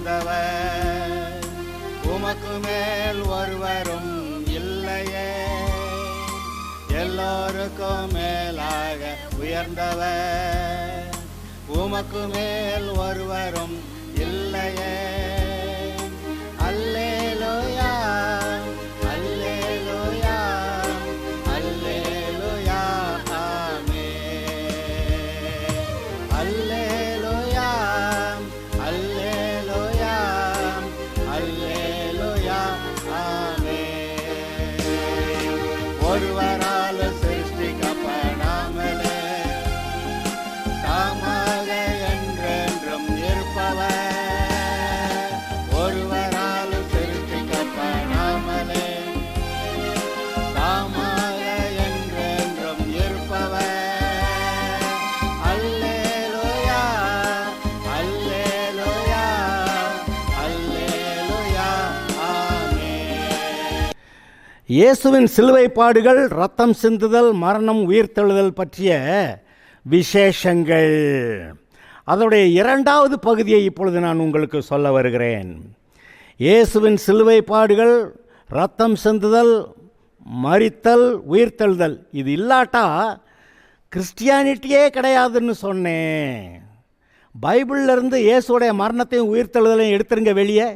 உயர்ந்தவர், உமக்கு மேல் ஒருவரும் இல்லையே. எல்லோருக்கும் மேலாக உயர்ந்தவர், உமக்கு மேல் ஒருவரும் இல்லையே. அல்லேலூயா, அல்லேலூயா, அல்லேலூயா, ஆமென். அல்லேலூயா, அல்லேலூயா, அல்லேலூயா, ஆமென். ஒருவரால் சிருஷ்டிக்கப்படாமலே தாமாக என்றென்றும் இருப்பவர், ஒருவரால் சிருஷ்டிக்கப்படாமலே தாமாக என்றென்றும் இருப்பவர். அல்லேலூயா, அல்லேலூயா, அல்லேலூயா, ஆமென். இயேசுவின் சிலுவை பாடுகள், இரத்தம் சிந்துதல், மரணம், உயிர்த்தெழுதல் பற்றிய விசேஷங்கள். அதோடைய இரண்டாவது பகுதியை இப்பொழுது நான் உங்களுக்கு சொல்ல வருகிறேன். இயேசுவின் சிலுவை பாடுகள், இரத்தம் சிந்துதல், மரித்தல், உயிர்த்தெழுதல், இது இல்லாட்டா கிறிஸ்டியானிட்டியே கிடையாதுன்னு சொன்னேன். பைபிளிலிருந்து இயேசுடைய மரணத்தையும் உயிர்த்தெழுதலையும் எடுத்துருங்க வெளியே.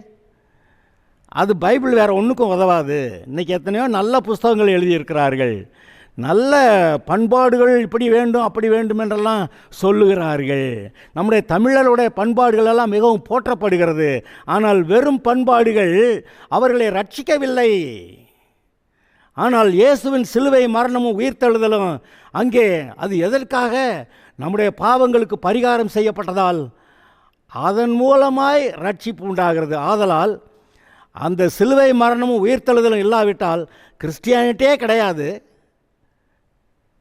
அது பைபிள் வேறு ஒன்றுக்கும் உதவாது. இன்றைக்கி எத்தனையோ நல்ல புஸ்தகங்கள் எழுதியிருக்கிறார்கள். நல்ல பண்பாடுகள் இப்படி வேண்டும் அப்படி வேண்டும் என்றெல்லாம் சொல்லுகிறார்கள். நம்முடைய தமிழருடைய பண்பாடுகளெல்லாம் மிகவும் போற்றப்படுகிறது. ஆனால் வெறும் பண்பாடுகள் அவர்களை ரட்சிக்கவில்லை. ஆனால் இயேசுவின் சிலுவை மரணமும் உயிர்த்தெழுதலும் அங்கே அது எதற்காக? நம்முடைய பாவங்களுக்கு பரிகாரம் செய்யப்பட்டதால் அதன் மூலமாய் ரட்சிப்பு உண்டாகிறது. ஆதலால் அந்த சிலுவை மரணமும் உயிர்த்தெழுதலும் இல்லாவிட்டால் கிறிஸ்டியானிட்டியே கிடையாது.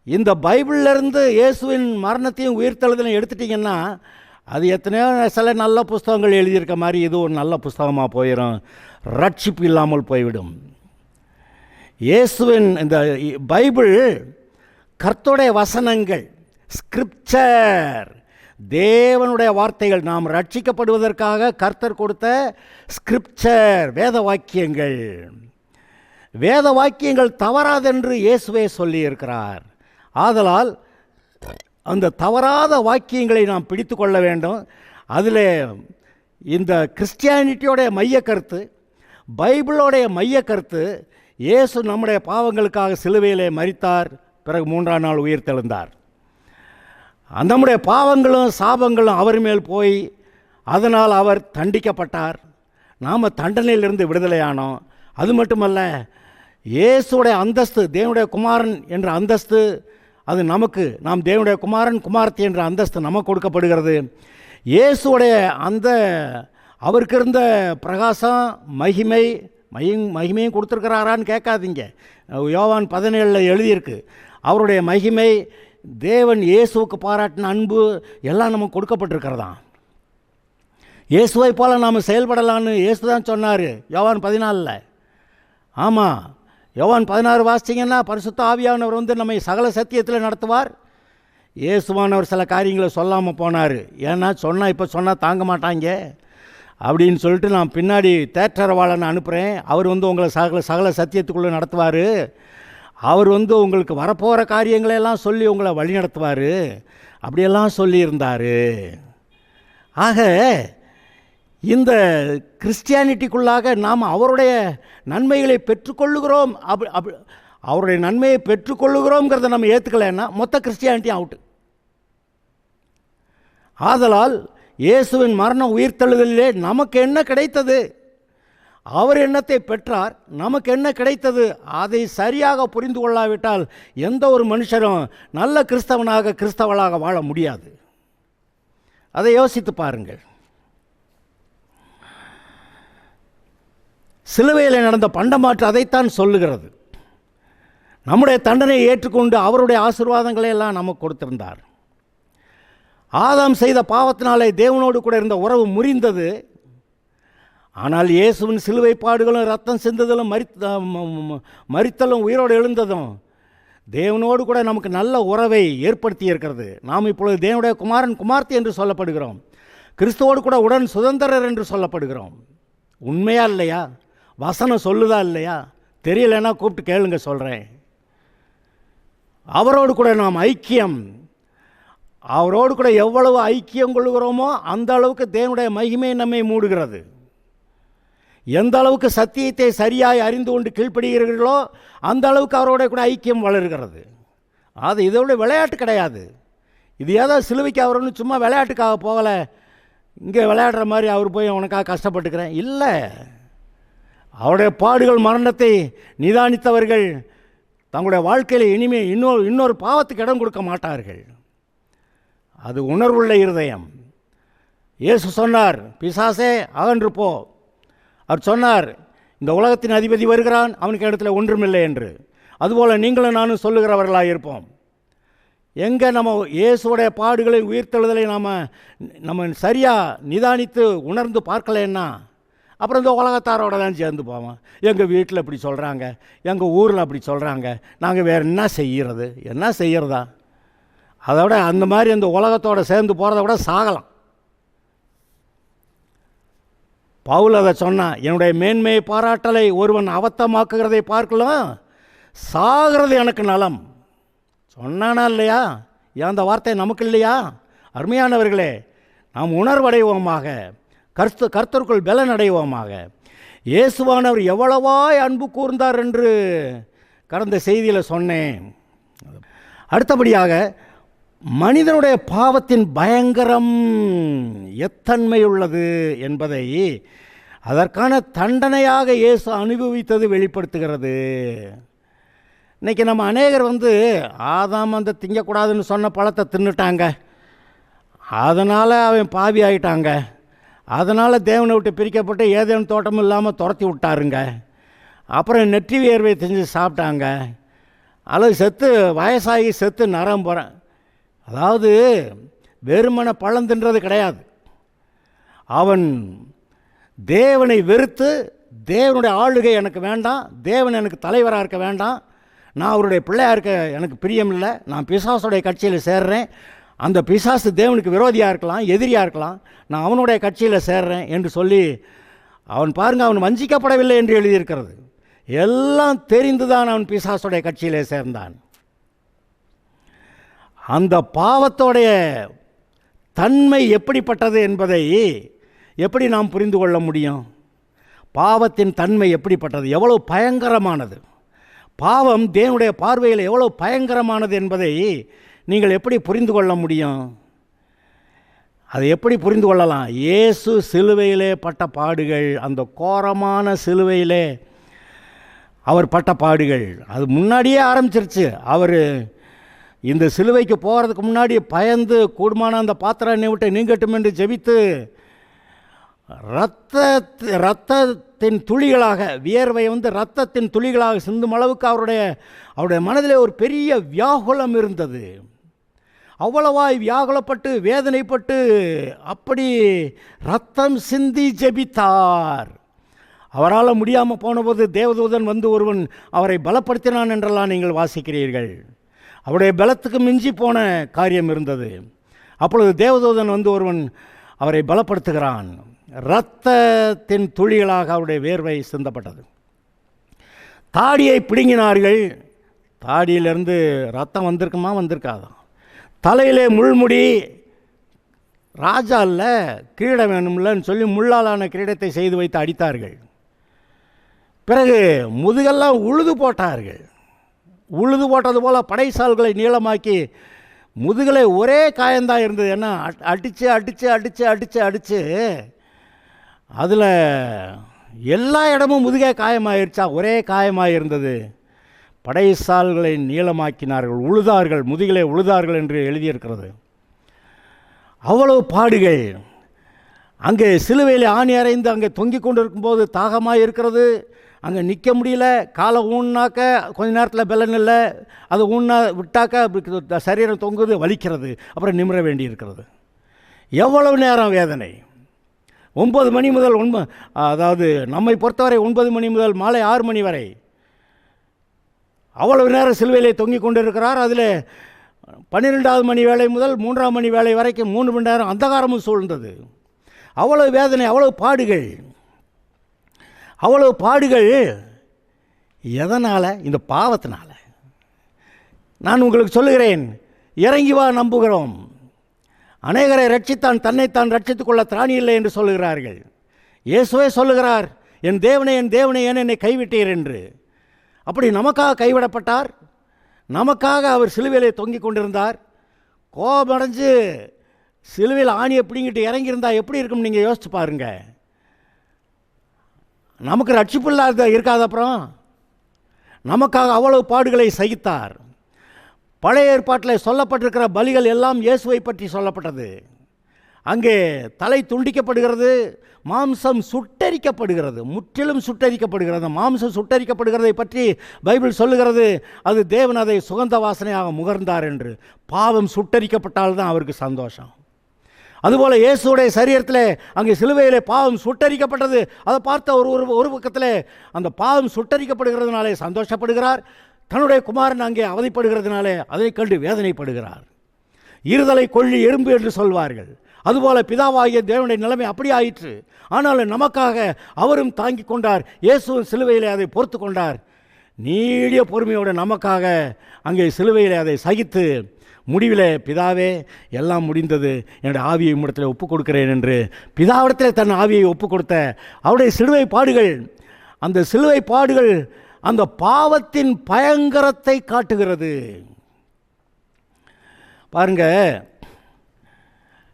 இந்த பைபிளிலிருந்து இயேசுவின் மரணத்தையும் உயிர்த்தெழுதலையும் எடுத்துட்டிங்கன்னா அது எத்தனையோ சில நல்ல புஸ்தகங்கள் எழுதியிருக்க மாதிரி இது ஒரு நல்ல புஸ்தகமாக போயிடும், ரட்சிப்பு இல்லாமல் போய்விடும். இயேசுவின் இந்த பைபிள் கர்த்தருடைய வசனங்கள், ஸ்கிரிப்சர், தேவனுடைய வார்த்தைகள். நாம் ரட்சிக்கப்படுவதற்காக கர்த்தர் கொடுத்த ஸ்கிரிப்சர், வேத வாக்கியங்கள். வேத வாக்கியங்கள் தவறாதென்று இயேசுவே சொல்லியிருக்கிறார். ஆதலால் அந்த தவறாத வாக்கியங்களை நாம் பிடித்து கொள்ள வேண்டும். அதில் இந்த கிறிஸ்டியானிட்டியோடைய மைய கருத்து, பைபிளோடைய மைய கருத்து, இயேசு நம்முடைய பாவங்களுக்காக சிலுவையிலே மரித்தார், பிறகு 3ஆம் நாள் உயிர்த்தெழுந்தார். நம்முடைய பாவங்களும் சாபங்களும் அவர் மேல் போய் அதனால் அவர் தண்டிக்கப்பட்டார். நாம் தண்டனையிலிருந்து விடுதலையானோம். அது மட்டுமல்ல, இயேசுடைய அந்தஸ்து, தேவனுடைய குமாரன் என்ற அந்தஸ்து, அது நமக்கு, நாம் தேவனுடைய குமாரன் குமாரத்தி என்ற அந்தஸ்து நமக்கு கொடுக்கப்படுகிறது. இயேசுடைய அந்த அவருக்கு இருந்த பிரகாசம், மகிமையும் கொடுத்துருக்கிறாரான்னு கேட்காதீங்க. யோவான் 17 எழுதியிருக்கு. அவருடைய மகிமை, தேவன் இயேசுவுக்கு பாராட்டின அன்பு எல்லாம் நமக்கு கொடுக்கப்பட்டிருக்கிறதாம். இயேசுவை போல் நாம் செயல்படலான்னு இயேசு தான் சொன்னார் யோவான் 14. ஆமாம், யோவான் 16 வாசிச்சிங்கன்னா பரிசுத்த ஆவியானவர் வந்து நம்மை சகல சத்தியத்தில் நடத்துவார். இயேசுவானவர் சில காரியங்களை சொல்லாமல் போனார். ஏன்னா இப்போ சொன்னால் தாங்க மாட்டாங்க அப்படின்னு சொல்லிட்டு நான் பின்னாடி தேற்றரவாளனை அனுப்புகிறேன். அவர் வந்து உங்களை சகல சத்தியத்துக்குள்ளே நடத்துவார். அவர் வந்து உங்களுக்கு வரப்போகிற காரியங்களெல்லாம் சொல்லி உங்களை வழி நடத்துவார் அப்படியெல்லாம் சொல்லியிருந்தார். ஆக இந்த கிறிஸ்டியானிட்டிக்குள்ளாக நாம் அவருடைய நன்மைகளை பெற்றுக்கொள்ளுகிறோம். அவருடைய நன்மையை பெற்றுக்கொள்ளுகிறோங்கிறத நம்ம ஏற்றுக்கலைன்னா மொத்த கிறிஸ்டியானிட்டி அவுட்டு. ஆதலால் இயேசுவின் மரண உயிர்த்தெழுதலிலே நமக்கு என்ன கிடைத்தது, அவர் எண்ணத்தை பெற்றார், நமக்கு என்ன கிடைத்தது, அதை சரியாக புரிந்து கொள்ளாவிட்டால் எந்த ஒரு மனுஷரும் நல்ல கிறிஸ்தவளாக வாழ முடியாது. அதை யோசித்து பாருங்கள். சிலுவையில் நடந்த பண்டமாற்று அதைத்தான் சொல்லுகிறது. நம்முடைய தண்டனையை ஏற்றுக்கொண்டு அவருடைய ஆசீர்வாதங்களை எல்லாம் நமக்கு கொடுத்திருந்தார். ஆதாம் செய்த பாவத்தினாலே தேவனோடு கூட இருந்த உறவு முறிந்தது. ஆனால் இயேசுவின் சிலுவை பாடுகளும் இரத்தம் சிந்துதலும் மரித்தலும் உயிரோடு எழுந்ததும் தேவனோடு கூட நமக்கு நல்ல உறவை ஏற்படுத்தி இருக்கிறது. நாம் இப்பொழுது தேவனுடைய குமாரன் குமார்த்தி என்று சொல்லப்படுகிறோம். கிறிஸ்துவோடு கூட உடன் சுதந்திரர் என்று சொல்லப்படுகிறோம். உண்மையா இல்லையா? வசனம் சொல்லுதா இல்லையா? தெரியலைன்னா கூப்பிட்டு கேளுங்க, சொல்கிறேன். அவரோடு கூட நாம் ஐக்கியம், அவரோடு கூட எவ்வளவு ஐக்கியம் கொள்கிறோமோ அந்த அளவுக்கு தேவனுடைய மகிமை நம்மை மூடுகிறது. எந்த அளவுக்கு சத்தியத்தை சரியாய் அறிந்து கொண்டு கீழ்ப்படுகிறீர்களோ அந்த அளவுக்கு அவரோட கூட ஐக்கியம் வளர்கிறது. அது இதோட விளையாட்டு கிடையாது. இது ஏதோ சிலுவைக்கு அவர் ஒன்று சும்மா விளையாட்டுக்காக போகலை, இங்கே விளையாடுற மாதிரி அவர் போய் உனக்காக கஷ்டப்பட்டுக்கிறேன் இல்லை. அவருடைய பாடுகள் மரணத்தை நிதானித்தவர்கள் தங்களுடைய வாழ்க்கையில் இனிமேல் இன்னொரு பாவத்துக்கு இடம் கொடுக்க மாட்டார்கள். அது உணர்வுள்ள இருதயம். இயேசு சொன்னார், பிசாசே அகன்று போ. அவர் சொன்னார், இந்த உலகத்தின் அதிபதி வருகிறான், அவனுக்கு இடத்துல ஒன்றுமில்லை என்று. அதுபோல் நீங்களும் நானும் சொல்லுகிறவர்களாக இருப்போம். எங்கே நம்ம இயேசுடைய பாடுகளை உயிர்த்தெழுதலை நம்ம சரியாக நிதானித்து உணர்ந்து பார்க்கலன்னா அப்புறம் இந்த உலகத்தாரோட தான் சேர்ந்து போவோம். எங்கள் வீட்டில் இப்படி சொல்கிறாங்க, எங்கள் ஊரில் அப்படி சொல்கிறாங்க, நாங்கள் வேறு என்ன செய்கிறதா? அதோட அந்த மாதிரி அந்த உலகத்தோடு சேர்ந்து போகிறத விட சாகலாம். பவுல் அதை சொன்னான், என்னுடைய மேன்மையை பாராட்டலை ஒருவன் அவத்தமாக்குகிறதை பார்க்கலாம், சாகிறது எனக்கு நலம். சொன்னானா இல்லையா? ஏன் அந்த வார்த்தை நமக்கு இல்லையா? அருமையானவர்களே, நாம் உணர்வடைவோமாக, கர்த்தருக்குள் பலன் அடைவோமாக. இயேசுவானவர் எவ்வளவாய் அன்பு கூர்ந்தார் என்று கடந்த செய்தியில் சொன்னேன். அடுத்தபடியாக மனிதனுடைய பாவத்தின் பயங்கரம் எத்தன்மையுள்ளது என்பதை அதற்கான தண்டனையாக இயேசு அனுபவித்தது வெளிப்படுத்துகிறது. இன்றைக்கி நம்ம அநேகர் ஆதாம் அந்த திங்கக்கூடாதுன்னு சொன்ன பழத்தை தின்னுட்டாங்க, அதனால் அவன் பாவி ஆகிட்டாங்க, அதனால் தேவனை விட்டு பிரிக்கப்பட்டு ஏதேனும் தோட்டமும் இல்லாமல் துரத்தி விட்டாருங்க. அப்புறம் நெற்றி வியர்வை செஞ்சு சாப்பிட்டாங்க, அல்லது செத்து வயசாகி செத்து நரம் போகிறேன். அதாவது வெறுமனை பழம் தின்றது கிடையாது. அவன் தேவனை வெறுத்து, தேவனுடைய ஆளுகை எனக்கு வேண்டாம், தேவன் எனக்கு தலைவராக இருக்க வேண்டாம், நான் அவருடைய பிள்ளையாக இருக்க எனக்கு பிரியம் இல்லை, நான் பிசாசுடைய கட்சியில் சேர்றேன், அந்த பிசாசு தேவனுக்கு விரோதியாக இருக்கலாம், எதிரியாக இருக்கலாம், நான் அவனுடைய கட்சியில் சேர்றேன் என்று சொல்லி அவன் பாருங்கள், அவன் வஞ்சிக்கப்படவில்லை என்று எழுதியிருக்கிறது. எல்லாம் தெரிந்து தான் அவன் பிசாசுடைய கட்சியிலே சேர்ந்தான். அந்த பாவத்தோடைய தன்மை எப்படிப்பட்டது என்பதை எப்படி நாம் புரிந்து கொள்ள முடியும்? பாவத்தின் தன்மை எப்படிப்பட்டது, எவ்வளோ பயங்கரமானது, பாவம் தேவனுடைய பார்வையில் எவ்வளோ பயங்கரமானது என்பதை நீங்கள் எப்படி புரிந்து கொள்ள முடியும்? அதை எப்படி புரிந்து கொள்ளலாம்? இயேசு சிலுவையிலே பட்ட பாடுகள், அந்த கோரமான சிலுவையிலே அவர் பட்ட பாடுகள், அது முன்னாடியே ஆரம்பிச்சிருச்சு. அவர் இந்த சிலுவைக்கு போகிறதுக்கு முன்னாடி பயந்து கூடுமான அந்த பாத்திரம் என்னை விட்டு நீங்கட்டும் என்று ஜெபித்து இரத்தத்தின் துளிகளாக, வியர்வை இரத்தத்தின் துளிகளாக சிந்தும் அளவுக்கு அவருடைய மனதிலே ஒரு பெரிய வியாகுலம் இருந்தது. அவ்வளவாய் வியாகுலப்பட்டு வேதனைப்பட்டு அப்படி ரத்தம் சிந்தி ஜெபித்தார். அவரால் முடியாமல் போனபோது தேவதூதன் ஒருவன் அவரை பலப்படுத்தினான் என்றெல்லாம் நீங்கள் வாசிக்கிறீர்கள். அவருடைய பலத்துக்கு மிஞ்சி போன காரியம் இருந்தது. அப்பொழுது தேவதூதன் ஒருவன் அவரை பலப்படுத்துகிறான். இரத்தத்தின் துளிகளாக அவருடைய வேர்வை சிந்தப்பட்டது. தாடியை பிடுங்கினார்கள். தாடியிலிருந்து ரத்தம் வந்திருக்காதா? தலையிலே முள்முடி, ராஜா இல்லை கிரீடம் வேணும்லன்னு சொல்லி முள்ளாலான கிரீடத்தை செய்து வைத்து அடித்தார்கள். பிறகு முதுகெல்லாம் உழுது போட்டார்கள். உழுது போட்டது போல் படைசால்களை நீளமாக்கி முதுகலை ஒரே காயந்தான் இருந்தது. ஏன்னா அடித்து அடித்து அடித்து அடித்து அடித்து அதில் எல்லா இடமும் முதுகே காயமாயிருச்சா, ஒரே காயமாக இருந்தது. படைசால்களை நீளமாக்கினார்கள், உழுதார்கள், முதுகிலே உழுதார்கள் என்று எழுதியிருக்கிறது. அவ்வளவு பாடுகள். அங்கே சிலுவையில் ஆணி அறைந்து அங்கே தொங்கிக் கொண்டு இருக்கும்போது தாகமாக இருக்கிறது, அங்கே நிற்க முடியல. காலை ஊன்னாக்க கொஞ்ச நேரத்தில் பலன் இல்லை, அது ஊன்னா விட்டாக்க சரீரம் தொங்குது, வலிக்கிறது, அப்புறம் நிமிர வேண்டி இருக்கிறது. எவ்வளவு நேரம் வேதனை! 9 மணி முதல் அதாவது நம்மை பொறுத்தவரை 9 மணி முதல் மாலை 6 மணி வரை அவ்வளவு நேரம் சிலுவையிலே தொங்கிக் கொண்டு இருக்கிறார். அதில் 12வது மணி வேலை முதல் 3ஆம் மணி வேலை வரைக்கும் 3 மணி நேரம் அந்தகாரமும் சூழ்ந்தது. அவ்வளோ வேதனை, அவ்வளோ பாடுகள். அவ்வளோ பாடுகள் எதனால்? இந்த பாவத்தினால. நான் உங்களுக்கு சொல்லுகிறேன், இறங்கி வா, நம்புகிறோம். அநேகரை ரட்சித்தான், தன்னைத்தான் ரட்சித்துக் கொள்ள திராணி இல்லை என்று சொல்லுகிறார்கள். இயேசுவே சொல்லுகிறார், என் தேவனே, என் தேவனே, ஏன் என்னை கைவிட்டீர் என்று. அப்படி நமக்காக கைவிடப்பட்டார், நமக்காக அவர் சிலுவையிலே தொங்கிக் கொண்டிருந்தார். கோபமடைஞ்சு சிலுவையில் ஆணியை பிடிங்கிட்டு இறங்கியிருந்தால் எப்படி இருக்கும் நீங்கள் யோசிச்சு பாருங்க. நமக்கு ரட்சிப்பு இல்லாத இருக்காது. அப்புறம் நமக்காக அவ்வளவு பாடுகளை சகித்தார். பழைய ஏற்பாட்டில் சொல்லப்பட்டிருக்கிற பலிகள் எல்லாம் இயேசுவை பற்றி சொல்லப்பட்டது. அங்கே தலை துண்டிக்கப்படுகிறது, மாம்சம் சுட்டரிக்கப்படுகிறது, முற்றிலும் சுட்டரிக்கப்படுகிறது. மாம்சம் சுட்டரிக்கப்படுகிறதை பற்றி பைபிள் சொல்லுகிறது, அது தேவன் அதை சுகந்த வாசனையாக முகர்ந்தார் என்று. பாவம் சுட்டரிக்கப்பட்டால்தான் அவருக்கு சந்தோஷம். அதுபோல் இயேசுடைய சரீரத்தில் அங்கே சிலுவையிலே பாவம் சுட்டரிக்கப்பட்டது. அதை பார்த்த ஒரு பக்கத்தில் அந்த பாவம் சுட்டரிக்கப்படுகிறதுனாலே சந்தோஷப்படுகிறார். தன்னுடைய குமாரன் அங்கே அவதிப்படுகிறதுனாலே அதை கண்டு வேதனைப்படுகிறார். இருதலை கொள்ளி எறும்பு என்று சொல்வார்கள். அதுபோல பிதாவாகிய தேவனுடைய நிலைமை அப்படி ஆயிற்று. ஆனாலும் நமக்காக அவரும் தாங்கி கொண்டார். இயேசுவின் சிலுவையிலே அதை பொறுத்து கொண்டார். நீடிய பொறுமையோடு நமக்காக அங்கே சிலுவையிலே அதை சகித்து முடிவில், பிதாவே எல்லாம் முடிந்தது, என்னுடைய ஆவியை உம்மிடத்தில் ஒப்புக் கொடுக்கிறேன் என்று பிதாவிடத்தில் தன் ஆவியை ஒப்புக் கொடுத்த அவருடைய சிலுவை பாடுகள், அந்த சிலுவை பாடுகள் அந்த பாவத்தின் பயங்கரத்தை காட்டுகிறது. பாருங்க,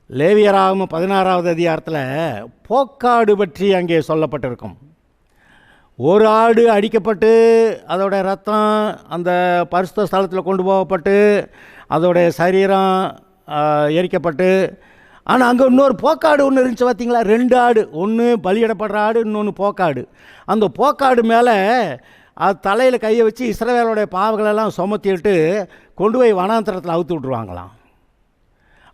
லேவியராகமம் 16வது அதிகாரத்தில் போக்காடு பற்றி அங்கே சொல்லப்பட்டிருக்கும். ஒரு ஆடு அடிக்கப்பட்டு அதோட ரத்தம் அந்த பரிசுத்த ஸ்தலத்தில் கொண்டு போகப்பட்டு அதோடைய சரீரம் எரிக்கப்பட்டு, ஆனால் அங்கே இன்னொரு போக்காடு ஒன்று இருந்துச்சு பார்த்தீங்களா? 2 ஆடு, ஒன்று பலியிடப்படுற ஆடு, இன்னொன்று போக்காடு. அந்த போக்காடு மேலே அது தலையில் கையை வச்சு இஸ்ரவேலோடைய பாவங்களெல்லாம் சுமத்திட்டு கொண்டு போய் வனாந்தரத்தில் அவுத்து விட்ருவாங்களாம்.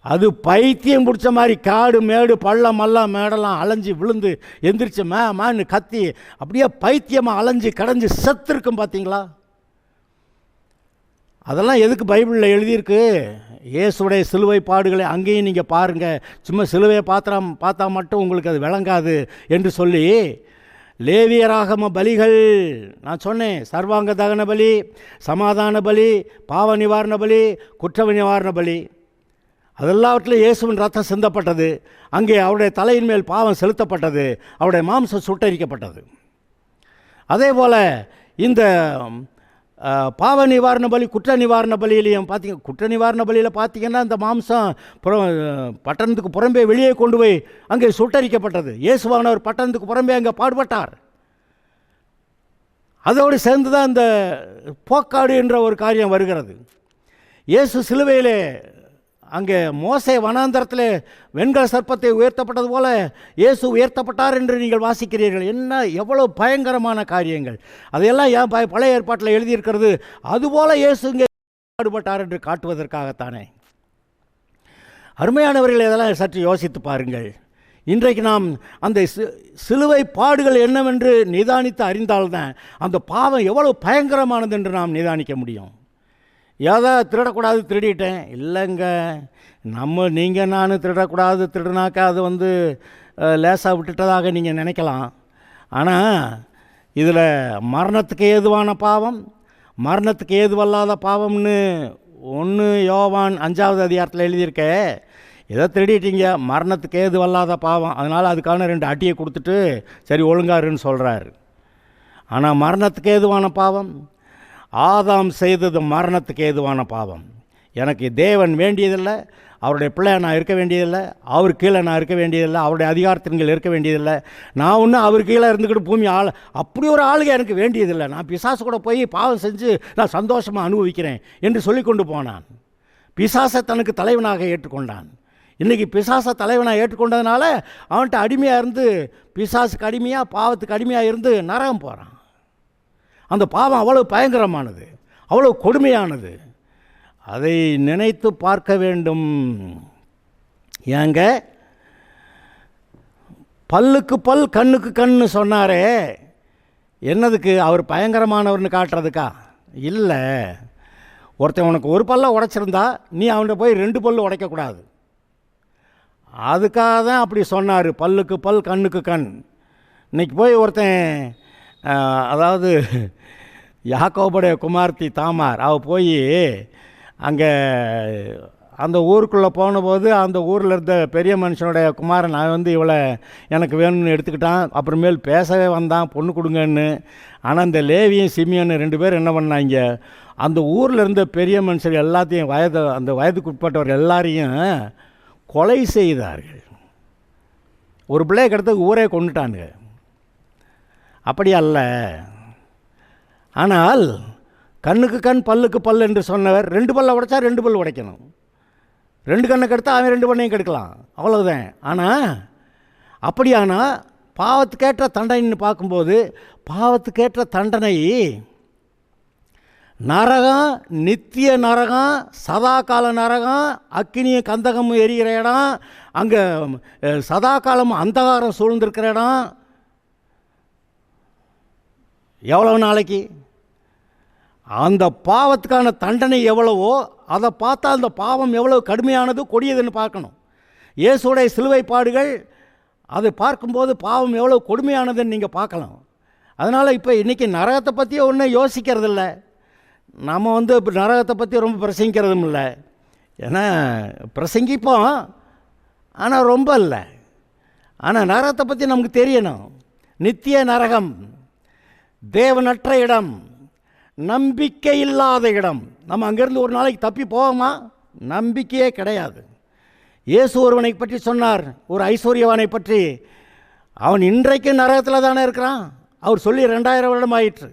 அது பைத்தியம் பிடிச்ச மாதிரி காடு மேடு பள்ளம் எல்லாம் மேடெல்லாம் அலைஞ்சி விழுந்து எந்திரிச்சு மேன்னு கத்தி அப்படியே பைத்தியமாக அலைஞ்சி கடைஞ்சி செத்துருக்கும் பார்த்தீங்களா? அதெல்லாம் எதுக்கு பைபிளில் எழுதியிருக்கு? இயேசுடைய சிலுவை பாடுகளை அங்கேயும் நீங்கள் பாருங்கள். சும்மா சிலுவையை பார்த்தா மட்டும் உங்களுக்கு அது விளங்காது என்று சொல்லி லேவியராகம பலிகள் நான் சொன்னேன். சர்வாங்க தகன பலி, சமாதான பலி, பாவ நிவாரண பலி, குற்ற நிவாரண பலி, அதெல்லாவற்றிலும் இயேசுவின் ரத்தம் சிந்தப்பட்டது. அங்கே அவருடைய தலையின் மேல் பாவம் செலுத்தப்பட்டது, அவருடைய மாம்சம் சுட்டரிக்கப்பட்டது. அதே போல் இந்த பாவ நிவாரண பலி, குற்ற நிவாரண பலியிலையும் பார்த்தீங்க. குற்ற நிவாரண பலியில் பார்த்தீங்கன்னா இந்த மாம்சம் பட்டணத்துக்கு புறம்பே வெளியே கொண்டு போய் அங்கே சுட்டரிக்கப்பட்டது. இயேசுவானவர் பட்டணத்துக்கு புறம்பே அங்கே பாடுபட்டார். அதோடு சேர்ந்து தான் இந்த போக்காடு என்ற ஒரு காரியம் வருகிறது. இயேசு சிலுவையிலே அங்கே மோசே வனாந்தரத்தில் வெண்கல சர்ப்பத்தை உயர்த்தப்பட்டது போல இயேசு உயர்த்தப்பட்டார் என்று நீங்கள் வாசிக்கிறீர்கள். என்ன எவ்வளோ பயங்கரமான காரியங்கள்! அதையெல்லாம் ஏன் பழைய ஏற்பாட்டில் எழுதியிருக்கிறது? அதுபோல் இயேசு இங்கே பாடுபட்டார் என்று காட்டுவதற்காகத்தானே. அருமையானவர்கள், இதெல்லாம் சற்று யோசித்து பாருங்கள். இன்றைக்கு நாம் அந்த சிலுவை பாடுகள் என்னவென்று நிதானித்து அறிந்தால்தான் அந்த பாவம் எவ்வளோ பயங்கரமானது என்று நாம் நிதானிக்க முடியும். ஏதோ திருடக்கூடாது திருடிட்டேன் இல்லைங்க, நீங்கள் நான் திருடக்கூடாது திருடினாக்கா அது லேசாக விட்டுட்டதாக நீங்கள் நினைக்கலாம். ஆனால் இதில் மரணத்துக்கு ஏதுவான பாவம், மரணத்துக்கு ஏதுவல்லாத பாவம்னு 1 யோவான் 5வது அதிகாரத்தில் எழுதியிருக்க. ஏதோ திருடிட்டீங்க, மரணத்துக்கு ஏதுவல்லாத பாவம், அதனால் அதுக்கான 2 அட்டியை கொடுத்துட்டு சரி ஒழுங்காருன்னு சொல்கிறார். ஆனால் மரணத்துக்கு ஏதுவான பாவம், ஆதாம் செய்தது மரணத்துக்கு ஏதுவான பாவம். எனக்கு தேவன் வேண்டியதில்லை, அவருடைய பிள்ளை நான் இருக்க வேண்டியதில்லை, அவர் கீழே நான் இருக்க வேண்டியதில்லை, அவருடைய அதிகாரத்தின்கள் இருக்க வேண்டியதில்லை, நான் ஒன்றும் அவர் கீழே இருந்துக்கிட்டு பூமி அப்படி ஒரு ஆளுக எனக்கு வேண்டியதில்லை, நான் பிசாசு கூட போய் பாவம் செஞ்சு நான் சந்தோஷமாக அனுபவிக்கிறேன் என்று சொல்லி கொண்டு போனான். பிசாசை தனக்கு தலைவனாக ஏற்றுக்கொண்டான். இன்றைக்கி பிசாசை தலைவனாக ஏற்றுக்கொண்டதுனால அவன்கிட்ட அடிமையாக இருந்து, பிசாசுக்கு அடிமையாக பாவத்துக்கு அடிமையாக இருந்து நரகம் போகிறான். அந்த பாவம் அவ்வளவு பயங்கரமானது, அவ்வளவு கொடுமையானது. அதை நினைத்து பார்க்க வேண்டும். ஏங்க, பல்லுக்கு பல் கண்ணுக்கு கண்ணு சொன்னாரே, என்னதுக்கு? அவர் பயங்கரமானவர்னு காட்டுறதுக்கா? இல்லை. ஒருத்தன் உனக்கு ஒரு பல்ல உடைச்சிருந்தா நீ அவன்கிட்ட போய் 2 பல்லு உடைக்கக்கூடாது. அதுக்காக தான் அப்படி சொன்னார், பல்லுக்கு பல் கண்ணுக்கு கண். இன்றைக்கி போய் ஒருத்தன், அதாவது யாக்கோபுடைய குமார்த்தி தாமார், அவள் போய் அங்கே அந்த ஊருக்குள்ளே போனபோது அந்த ஊரில் இருந்த பெரிய மனுஷனுடைய குமாரன் இவளை எனக்கு வேணும்னு எடுத்துக்கிட்டான். அப்புறமேல் பேசவே வந்தான், பொண்ணு கொடுங்கன்னு. ஆனால் அந்த லேவியும் சிமியன்னு 2 பேர் என்ன பண்ணாங்க, அந்த ஊரில் இருந்த பெரிய மனுஷர் எல்லாத்தையும் அந்த வயதுக்கு உட்பட்டவர் எல்லாரையும் கொலை செய்தார்கள். ஒரு பிள்ளைய கிடத்துக்கு ஊரே கொண்டுட்டானுங்க. அப்படி அல்ல. ஆனால் கண்ணுக்கு கண் பல்லுக்கு பல் என்று சொன்னவர் 2 பல்லை உடைச்சா 2 பல் உடைக்கணும். 2 கண்ணை கெடுத்தா அவன் 2 பண்ணையும் கெடுக்கலாம், அவ்வளவுதான். ஆனால் அப்படியானா பாவத்துக்கேற்ற தண்டனைன்னு பார்க்கும்போது, பாவத்துக்கேற்ற தண்டனை நரகம், நித்திய நரகம், சதாகால நரகம், அக்கினியும் கந்தகமும் எரிகிற இடம், அங்கே சதாகாலமும் அந்தகாரம் சூழ்ந்திருக்கிற இடம். எவ்வளவு நாளைக்கு? அந்த பாவத்துக்கான தண்டனை எவ்வளவோ அதை பார்த்தா அந்த பாவம் எவ்வளவு கடுமையானது, கொடியதுன்னு பார்க்கணும். இயேசுடைய சிலுவை பாடுகள் அதை பார்க்கும்போது பாவம் எவ்வளோ கொடுமையானதுன்னு நீங்கள் பார்க்கலாம். அதனால் இப்போ இன்றைக்கி நரகத்தை பற்றி ஒன்றும் யோசிக்கிறதில்ல. நம்ம இப்போ நரகத்தை பற்றி ரொம்ப பிரசங்கிக்கிறதும் இல்லை. ஏன்னா பிரசங்கிப்போம், ஆனால் ரொம்ப இல்லை. ஆனால் நரகத்தை பற்றி நமக்கு தெரியணும். நித்திய நரகம், தேவனற்ற இடம், நம்பிக்கை இல்லாத இடம். நம்ம அங்கேருந்து ஒரு நாளைக்கு தப்பி போவோமா? நம்பிக்கையே கிடையாது. இயேசு ஒருவனை பற்றி சொன்னார், ஒரு ஐஸ்வர்யவானை பற்றி. அவன் இன்றைக்கு நரகத்தில் தானே இருக்கிறான். அவர் சொல்லி 2000 வருடம் ஆயிற்று.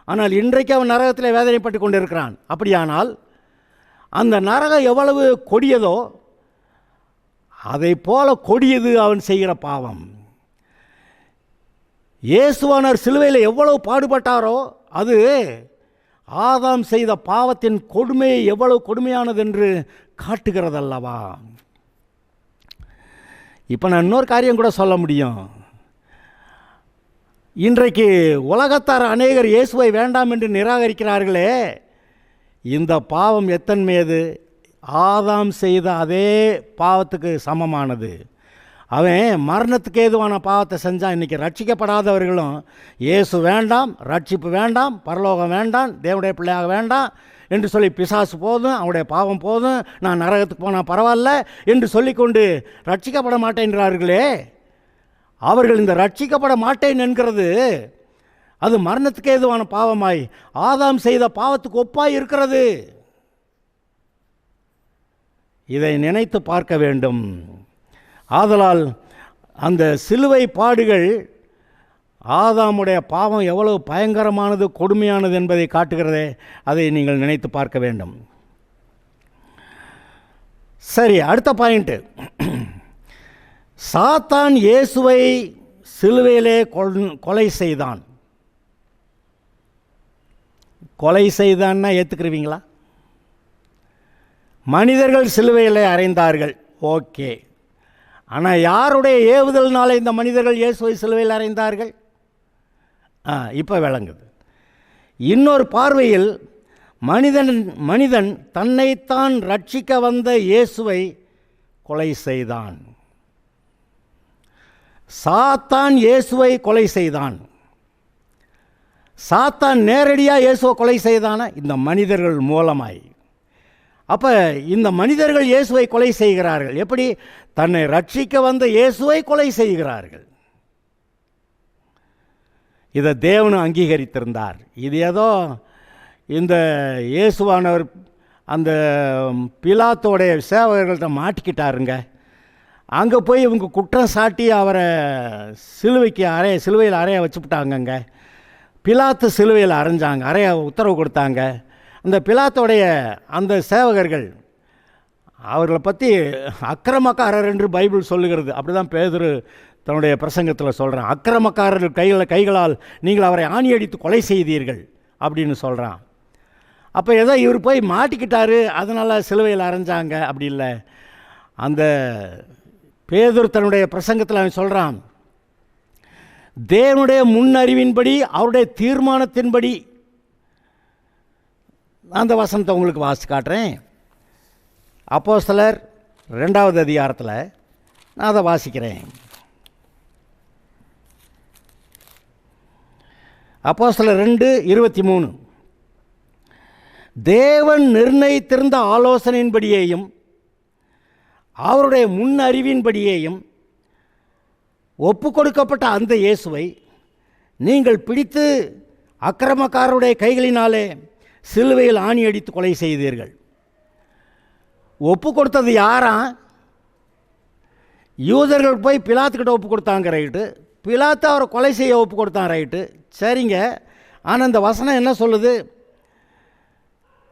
ஆனால் இன்றைக்கு அவன் நரகத்தில் வேதனைப்பட்டு கொண்டு இருக்கிறான். அப்படியானால் அந்த நரகம் எவ்வளவு கொடியதோ அதை போல கொடியது அவன் செய்கிற பாவம். இயேசுவானவர் சிலுவையில் எவ்வளவு பாடுபட்டாரோ அது ஆதாம் செய்த பாவத்தின் கொடுமை எவ்வளவு கொடுமையானது என்று காட்டுகிறதல்லவா. இப்போ நான் இன்னொரு காரியம் கூட சொல்ல முடியும். இன்றைக்கு உலகத்தார் அநேகர் இயேசுவை வேண்டாம் என்று நிராகரிக்கிறார்களே, இந்த பாவம் எத்தன்மையது? ஆதாம் செய்த அதே பாவத்துக்கு சமமானது. அவன் மரணத்துக்கு ஏதுவான பாவத்தை செஞ்சான். இன்றைக்கி ரட்சிக்கப்படாதவர்களும் இயேசு வேண்டாம், ரட்சிப்பு வேண்டாம், பரலோகம் வேண்டாம், தேவனுடைய பிள்ளையாக வேண்டாம் என்று சொல்லி, பிசாசு போதும், அவனுடைய பாவம் போதும், நான் நரகத்துக்கு போனால் பரவாயில்ல என்று சொல்லிக்கொண்டு ரட்சிக்கப்பட மாட்டேன்கிறார்களே. அவர்கள் இந்த ரட்சிக்கப்பட மாட்டேன் என்கிறது அது மரணத்துக்கு ஏதுவான பாவமாய் ஆதாம் செய்த பாவத்துக்கு ஒப்பாய் இருக்கிறது. இதை நினைத்து பார்க்க வேண்டும். ஆதலால் அந்த சிலுவை பாடுகள் ஆதாமுடைய பாவம் எவ்வளவு பயங்கரமானது, கொடுமையானது என்பதை காட்டுகிறதே. அதை நீங்கள் நினைத்து பார்க்க வேண்டும். சரி, அடுத்த பாயிண்ட்டு. சாத்தான் இயேசுவை சிலுவையிலே கொலை செய்தான். கொலை செய்தான்னா ஏற்றுக்கிறீங்களா? மனிதர்கள் சிலுவையிலே அறைந்தார்கள், ஓகே. ஆனால் யாருடைய ஏவுதல்னால இந்த மனிதர்கள் இயேசுவை சிலுவையில் அறைந்தார்கள்? இப்போ விளங்குது. இன்னொரு பார்வையில் மனிதன் தன்னைத்தான் ரட்சிக்க வந்த இயேசுவை கொலை செய்தான். சாத்தான் இயேசுவை கொலை செய்தான். சாத்தான் நேரடியாக இயேசுவை கொலை செய்தானா? இந்த மனிதர்கள் மூலமாய். அப்போ இந்த மனிதர்கள் இயேசுவை கொலை செய்கிறார்கள். எப்படி? தன்னை ரட்சிக்க வந்த இயேசுவை கொலை செய்கிறார்கள். இதை தேவன் அங்கீகரித்திருந்தார். இது ஏதோ இந்த இயேசுவானவர் அந்த பிலாத்தோடைய சேவகர்கள்ட்ட மாட்டிக்கிட்டாருங்க. அங்கே போய் இவங்க குற்றம் சாட்டி அவரை சிலுவையில் அறைய வச்சுவிட்டாங்கங்க. பிலாத்து சிலுவையில் அரைஞ்சாங்க, அறைய உத்தரவு கொடுத்தாங்க. அந்த பிலாத்தோடைய அந்த சேவகர்கள் அவர்களை பற்றி அக்கிரமக்காரர் என்று பைபிள் சொல்லுகிறது. அப்படி தான் பேதுரு தன்னுடைய பிரசங்கத்தில் சொல்கிறான். அக்கிரமக்காரர்கள் கைகளால் நீங்கள் அவரை ஆணியடித்து கொலை செய்தீர்கள் அப்படின்னு சொல்கிறான். அப்போ ஏதோ இவர் போய் மாட்டிக்கிட்டாரு, அதனால் சிலுவையில் அரைஞ்சாங்க, அப்படி இல்லை. அந்த பேதுரு தன்னுடைய பிரசங்கத்தில் அவன் சொல்கிறான், தேவனுடைய முன்னறிவின்படி, அவருடைய தீர்மானத்தின்படி. அந்த வசனத்தை உங்களுக்கு வாசித்து காட்டுறேன். அப்போஸ்தலர் 2வது அதிகாரத்தில் நான் அதை வாசிக்கிறேன். அப்போஸ்தலர் 2:23. தேவன் நிர்ணயித்திருந்த ஆலோசனையின்படியேயும் அவருடைய முன் அறிவின்படியேயும் ஒப்பு கொடுக்கப்பட்ட அந்த இயேசுவை நீங்கள் பிடித்து அக்கிரமக்காரருடைய கைகளினாலே சிலுவையில் ஆணி அடித்து கொலை செய்தீர்கள். ஒப்பு கொடுத்தது யாரா? யூதர்கள் போய் பிலாத்துக்கிட்ட ஒப்பு கொடுத்தாங்க, ரைட்டு. பிலாத்து அவரை கொலை செய்ய ஒப்பு கொடுத்தான், ரைட்டு. சரிங்க. ஆனால் இந்த வசனம் என்ன சொல்லுது?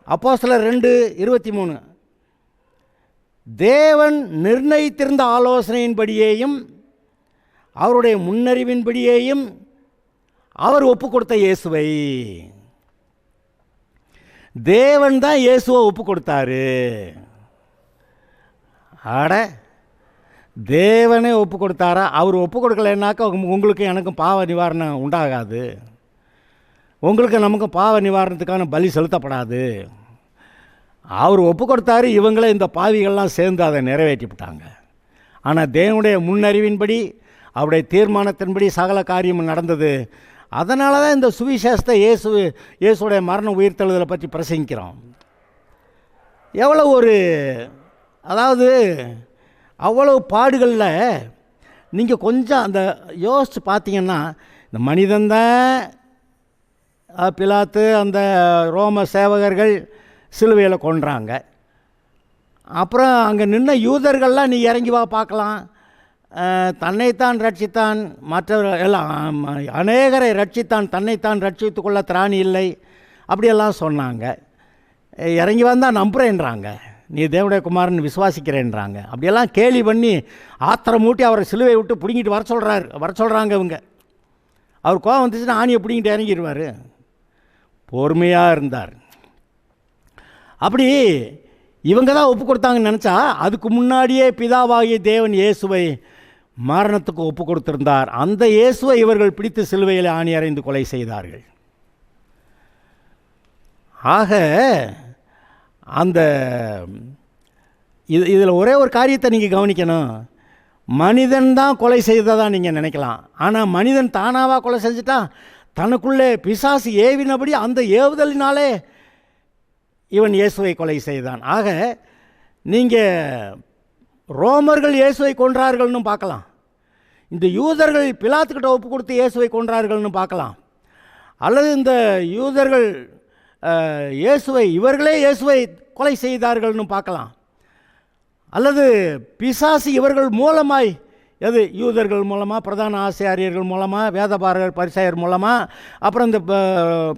அப்போஸ்தலர் 2:23. தேவன் நிர்ணயித்திருந்த ஆலோசனையின்படியேயும் அவருடைய முன்னறிவின்படியேயும் அவர் ஒப்பு கொடுத்த இயேசுவை. தேவன் தான் இயேசுவை ஒப்பு கொடுத்தாரு. ஆட, தேவனே ஒப்பு கொடுத்தாரா? அவர் ஒப்பு கொடுக்கலைன்னாக்கா உங்களுக்கு எனக்கும் பாவ நிவாரணம் உண்டாகாது. உங்களுக்கு நமக்கும் பாவ நிவாரணத்துக்கான பலி செலுத்தப்படாது. அவர் ஒப்பு கொடுத்தாரு. இவங்களே இந்த பாவிகள்லாம் சேர்ந்து அதை நிறைவேற்றிவிட்டாங்க. ஆனால் தேவனுடைய முன்னறிவின்படி அவருடைய தீர்மானத்தின்படி சகல காரியம் நடந்தது. அதனால தான் இந்த சுவிசேஷத்தை இயேசுடைய மரண உயிர்த்தெழுதலை பற்றி பிரசங்கிக்கிறோம். எவ்வளோ ஒரு, அதாவது அவ்வளவு பாடுகளில் நீங்கள் கொஞ்சம் அந்த யோசித்து பார்த்தீங்கன்னா, இந்த மனிதன்தான் பிலாத்து அந்த ரோம சேவகர்கள் சிலுவையில் கொன்றாங்க. அப்புறம் அங்கே நின்ன யூதர்கள்லாம் நீ இறங்கி வா பார்க்கலாம், தன்னைத்தான் ரட்சித்தான், மற்றவர்கள் எல்லாம் அநேகரை ரட்சித்தான், தன்னைத்தான் ரட்சித்து கொள்ள திராணி இல்லை, அப்படியெல்லாம் சொன்னாங்க. இறங்கி வந்தால் நம்புகிறேன்றாங்க, நீ தேவனுடைய குமாரன் விசுவாசிக்கிறேன்றாங்க. அப்படியெல்லாம் கேலி பண்ணி ஆத்திரம் மூட்டி அவரை சிலுவை விட்டு பிடிங்கிட்டு வர சொல்கிறாங்க இவங்க. அவர் கோபம் வந்துச்சுன்னா ஆணியை பிடிங்கிட்டு இறங்கிடுவார். பொறுமையாக இருந்தார். அப்படி இவங்க தான் ஒப்பு கொடுத்தாங்கன்னு நினச்சா, அதுக்கு முன்னாடியே பிதாவாகிய தேவன் இயேசுவை மரணத்துக்கு ஒப்பு கொடுத்திருந்தார். அந்த இயேசுவை இவர்கள் பிடித்து சிலுவையில் ஆணி அறைந்து கொலை செய்தார்கள். ஆக அந்த இதில் ஒரே ஒரு காரியத்தை நீங்கள் கவனிக்கணும். மனிதன் தான் கொலை செய்ததாக நீங்கள் நினைக்கலாம். ஆனால் மனிதன் தானாக கொலை செஞ்சுட்டான். தனக்குள்ளே பிசாசு ஏவினபடி அந்த ஏவுதலினாலே இவன் இயேசுவை கொலை செய்தான். ஆக நீங்கள் ரோமர்கள் இயேசுவை கொன்றார்கள்னு பார்க்கலாம், இந்த யூதர்கள் பிலாத்துக்கிட்ட ஒப்பு கொடுத்து இயேசுவை கொன்றார்கள்னு பார்க்கலாம், அல்லது இந்த யூதர்கள் இவர்களே இயேசுவை கொலை செய்தார்கள்னு பார்க்கலாம், அல்லது பிசாசு இவர்கள் மூலமாய், எது யூதர்கள் மூலமாக, பிரதான ஆசாரியர்கள் மூலமாக, வேதபாரகர் பரிசேயர் மூலமாக, அப்புறம் இந்த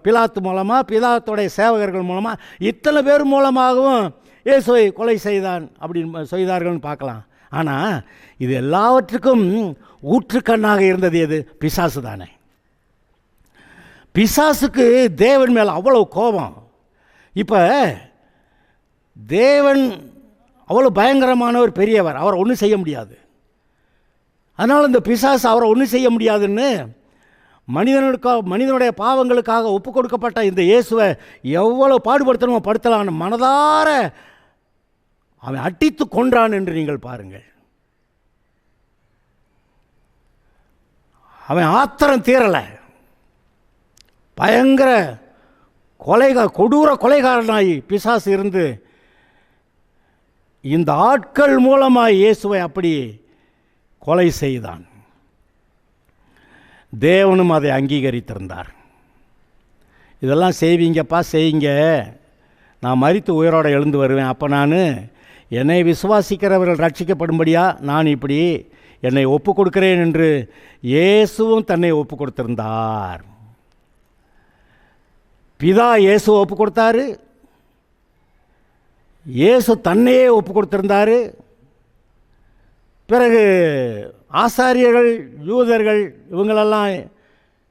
பிலாத்து மூலமாக, பிலாத்துடைய சேவகர்கள் மூலமாக, இத்தனை பேர் மூலமாகவும் இயேசுவை கொலை அப்படின்னு செய்தார்கள்னு பார்க்கலாம். ஆனால் இது எல்லாவற்றுக்கும் ஊற்றுக்கண்ணாக இருந்தது எது? பிசாசு தானே. பிசாசுக்கு தேவன் மேலே அவ்வளோ கோபம். இப்போ தேவன் அவ்வளோ பயங்கரமானவர், பெரியவர், அவரை ஒன்றும் செய்ய முடியாது. அதனால் இந்த பிசாசு அவரை ஒன்றும் செய்ய முடியாதுன்னு மனிதனுடைய பாவங்களுக்காக ஒப்பு கொடுக்கப்பட்ட இந்த இயேசுவை எவ்வளோ பாடுபடுத்தணுமோ படுத்தலான்னு மனதார அவன் அடித்து கொன்றான் என்று நீங்கள் பாருங்கள். அவன் ஆத்திரம் தீரலை, பயங்கர கொடூர கொலைகாரனாய் பிசாசு இருந்து இந்த ஆட்கள் மூலமாக இயேசுவை அப்படி கொலை செய்தான். தேவனும் அதை அங்கீகரித்திருந்தார். இதெல்லாம் செய்வீங்கப்பா, செய்யுங்க, நான் மரித்து உயிரோடு எழுந்து வருவேன், அப்போ நான் என்னை விசுவாசிக்கிறவர்கள் ரட்சிக்கப்படும்படியா நான் இப்படி என்னை ஒப்பு கொடுக்கிறேன் என்று இயேசுவும் தன்னை ஒப்பு கொடுத்திருந்தார். பிதா இயேசுவை ஒப்பு கொடுத்தாரு, இயேசு தன்னையே ஒப்பு கொடுத்திருந்தார். பிறகு ஆசாரியர்கள், யூதர்கள், இவங்களெல்லாம்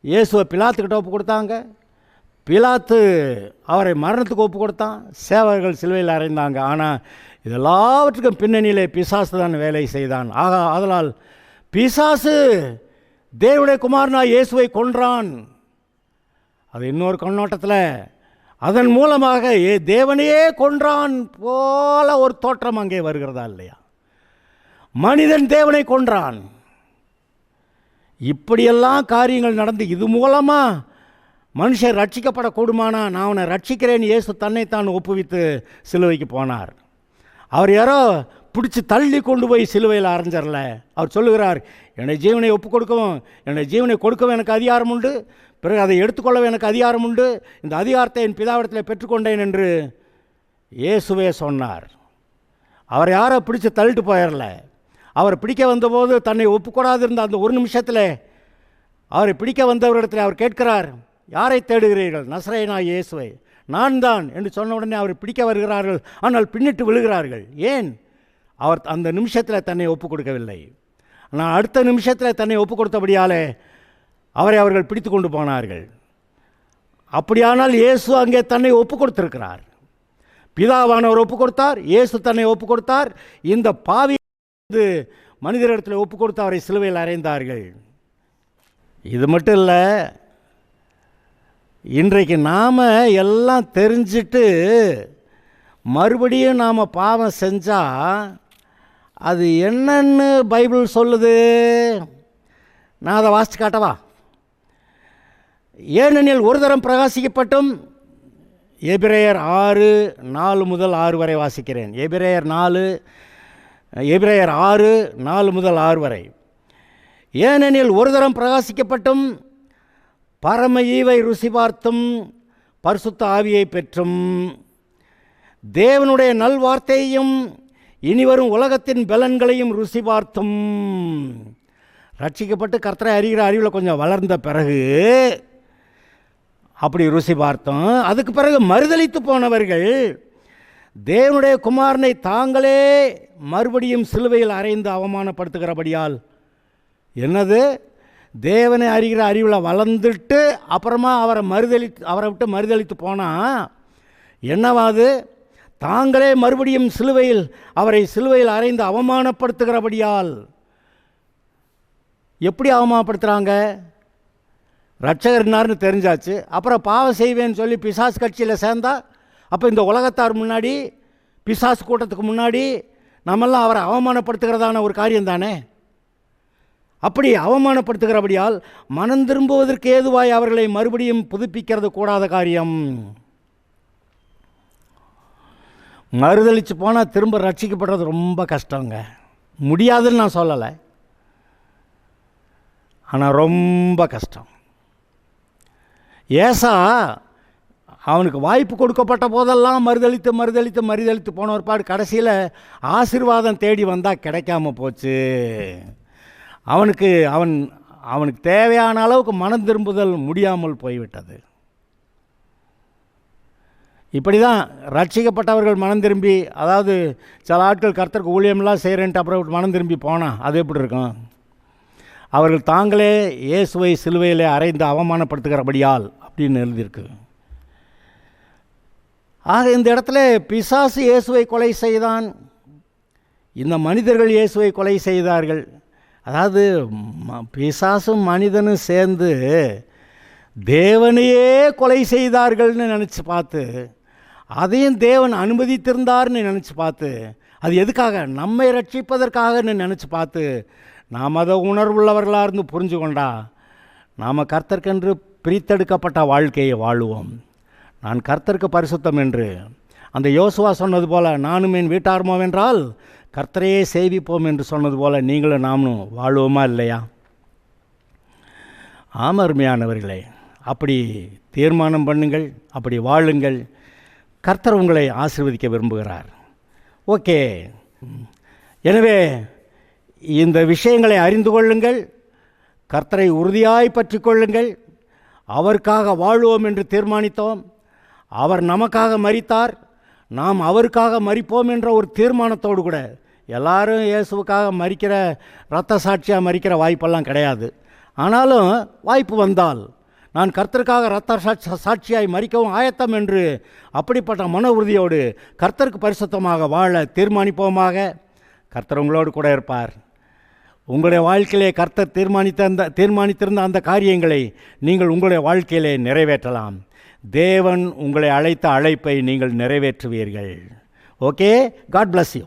இயேசுவை பிலாத்துக்கிட்ட ஒப்பு கொடுத்தாங்க. பிலாத்து அவரை மரணத்துக்கு ஒப்பு கொடுத்தான். சேவகர்கள் சிலுவையில் அறைந்தாங்க. ஆனால் இதெல்லாவற்றுக்கும் பின்னணியிலே பிசாசு தான் வேலை செய்தான். அதனால் பிசாசு தேவனுடைய குமாரனாய் இயேசுவை கொன்றான். அது இன்னொரு கண்ணோட்டத்தில் அதன் மூலமாக தேவனையே கொன்றான் போல ஒரு தோற்றம் அங்கே வருகிறதா இல்லையா? மனிதன் தேவனை கொன்றான். இப்படியெல்லாம் காரியங்கள் நடந்து இது மூலமாக மனுஷன் ரட்சிக்கப்படக்கூடுமானா, நான் அவனை ரட்சிக்கிறேன் இயேசு தன்னைத்தான் ஒப்புவித்து சிலுவைக்கு போனார். அவர் யாரோ பிடிச்சி தள்ளி கொண்டு போய் சிலுவையில் அரைஞ்சரல. அவர் சொல்லுகிறார், என்னுடைய ஜீவனை ஒப்புக் கொடுக்கவும் என்னுடைய ஜீவனை கொடுக்கவும் எனக்கு அதிகாரம் உண்டு, பிறகு அதை எடுத்துக்கொள்ளவும் எனக்கு அதிகாரம் உண்டு, இந்த அதிகாரத்தை என் பிதாவிடத்தில் பெற்றுக்கொண்டேன் என்று இயேசுவே சொன்னார். அவர் யாரோ பிடிச்சி தள்ளிட்டு போயிடல. அவர் பிடிக்க வந்தபோது தன்னை ஒப்புக்கூடாது இருந்த அந்த ஒரு நிமிஷத்தில் அவரை பிடிக்க வந்தவரிடத்தில் அவர் கேட்கிறார், யாரை தேடுகிறீர்கள்? நசரேயனாகிய இயேசுவை. நான் தான் என்று சொன்ன உடனே அவர் பிடிக்க வருகிறார்கள், ஆனால் பின்னிட்டு விழுகிறார்கள். ஏன்? அவர் அந்த நிமிஷத்தில் தன்னை ஒப்புக் கொடுக்கவில்லை. ஆனால் அடுத்த நிமிஷத்தில் தன்னை ஒப்புக் கொடுத்தபடியாலே அவரை அவர்கள் பிடித்து கொண்டு போனார்கள். அப்படியானால் இயேசு அங்கே தன்னை ஒப்புக் கொடுத்திருக்கிறார். பிதாவானவர் ஒப்புக் கொடுத்தார், இயேசு தன்னை ஒப்புக் கொடுத்தார். இந்த பாவி மனிதரிடத்தில் ஒப்புக் கொடுத்து அவரை சிலுவையில் அறைந்தார்கள். இது மட்டும் இல்லை, இன்றைக்கு நாம் எல்லாம் தெரிஞ்சிட்டு மறுபடியும் நாம் பாவம் செஞ்சால் அது என்னன்னு பைபிள் சொல்லுது. நான் அதை வாசித்து காட்டவா? ஏனெனில் ஒரு தரம் பிரகாசிக்கப்பட்டும், எபிரேயர் 6:4 வரை வாசிக்கிறேன். எபிரேயர் 6:4 வரை. ஏனெனில் ஒரு தரம் பிரகாசிக்கப்பட்டும், பரம ஈவை ருசி பார்த்தும், பரிசுத்த ஆவியை பெற்றும், தேவனுடைய நல்வார்த்தையையும் இனிவரும் உலகத்தின் பலன்களையும் ருசி பார்த்தும், ரட்சிக்கப்பட்டு கர்த்தரை அறிகிற அறிவில் கொஞ்சம் வளர்ந்த பிறகு அப்படி ருசி பார்த்தோம். அதுக்கு பிறகு மறுதலித்து போனவர்கள் தேவனுடைய குமாரனை தாங்களே மறுபடியும் சிலுவையில் அறைந்து அவமானப்படுத்துகிறபடியால், என்னது, தேவனை அறிகிற அறிவில் வளர்ந்துட்டு அப்புறமா அவரை விட்டு மறுதலித்து போனால் என்னவாது? தாங்களே மறுபடியும் அவரை சிலுவையில் அறைந்து அவமானப்படுத்துகிறபடியால். எப்படி அவமானப்படுத்துகிறாங்க? ரட்சகர்னார்னு தெரிஞ்சாச்சு, அப்புறம் பாவம் செய்வேன்னு சொல்லி பிசாசு கட்சியில் சேர்ந்தா, அப்போ இந்த உலகத்தார் முன்னாடி, பிசாசு கூட்டத்துக்கு முன்னாடி நம்மெல்லாம் அவரை அவமானப்படுத்துகிறதான ஒரு காரியம் தானே. அப்படி அவமானப்படுத்துகிறபடியால் மனம் திரும்புவதற்கு ஏதுவாய் அவர்களை மறுபடியும் புதுப்பிக்கிறது கூடாத காரியம். மறுதளித்து போனால் திரும்ப ரட்சிக்கப்படுறது ரொம்ப கஷ்டங்க. முடியாதுன்னு நான் சொல்லலை, ஆனால் ரொம்ப கஷ்டம். ஏசா அவனுக்கு வாய்ப்பு கொடுக்கப்பட்ட போதெல்லாம் மறுதளித்து போன ஒரு பாடு கடைசியில் ஆசீர்வாதம் தேடி வந்தால் கிடைக்காம போச்சு. அவனுக்கு தேவையான அளவுக்கு மனம் திரும்புதல் முடியாமல் போய்விட்டது. இப்படி தான் ரட்சிக்கப்பட்டவர்கள் மனம் திரும்பி, அதாவது சில ஆட்கள் கர்த்தருக்கு ஊழியம்லாம் செய்கிறேன்ட்டு அப்புறம் மனம் திரும்பி போனால் அது எப்படி இருக்கும்? அவர்கள் தாங்களே இயேசுவை சிலுவையிலே அறைந்து அவமானப்படுத்துகிறபடியால் அப்படின்னு எழுதியிருக்கு. ஆக இந்த இடத்துல பிசாசு இயேசுவை கொலை செய்தான், இந்த மனிதர்கள் இயேசுவை கொலை செய்தார்கள். அதாவது பிசாசும் மனிதனும் சேர்ந்து தேவனையே கொலை செய்தார்கள்னு நினச்சி பார்த்து, அதையும் தேவன் அனுமதித்திருந்தார்னு நினச்சி பார்த்து, அது எதுக்காக? நம்மை ரட்சிப்பதற்காகன்னு நினச்சி பார்த்து நாம் அதை உணர்வுள்ளவர்களாக இருந்து புரிஞ்சு கொண்டா நாம் கர்த்தர்க்கென்று பிரித்தெடுக்கப்பட்ட வாழ்க்கையை வாழுவோம். நான் கர்த்தருக்கு பரிசுத்தம் என்று அந்த யோசுவா சொன்னது போல், நானும் என் வீட்டாருமோ என்றால் கர்த்தரையே சேவிப்போம் என்று சொன்னது போல் நீங்களும் நாமும் வாழுவோமா இல்லையா? ஆமருமையானவர்களே, அப்படி தீர்மானம் பண்ணுங்கள், அப்படி வாழுங்கள். கர்த்தர் உங்களை ஆசீர்வதிக்க விரும்புகிறார். ஓகே, எனவே இந்த விஷயங்களை அறிந்து கொள்ளுங்கள், கர்த்தரை உறுதியாய் பற்றி கொள்ளுங்கள். அவருக்காக வாழ்வோம் என்று தீர்மானித்தோம், அவர் நமக்காக மரித்தார், நாம் அவருக்காக மரிப்போம் என்ற ஒரு தீர்மானத்தோடு கூட. எல்லாரும் இயேசுவுக்காக மரிக்கிற, இரத்த சாட்சியாக மரிக்கிற வாய்ப்பெல்லாம் கிடையாது. ஆனாலும் வாய்ப்பு வந்தால் நான் கர்த்தருக்காக இரத்த சாட்சியாய் மரிக்கவும் ஆயத்தம் என்று அப்படிப்பட்ட மன உறுதியோடு கர்த்தருக்கு பரிசுத்தமாக வாழ தீர்மானிப்போமாக. கர்த்தர் உங்களோடு கூட இருப்பார். உங்களுடைய வாழ்க்கையிலே கர்த்தர் தீர்மானித்திருந்த அந்த காரியங்களை நீங்கள் உங்களுடைய வாழ்க்கையிலே நிறைவேற்றலாம். தேவன் உங்களை அழைத்த அழைப்பை நீங்கள் நிறைவேற்றுவீர்கள். Okay, God bless you.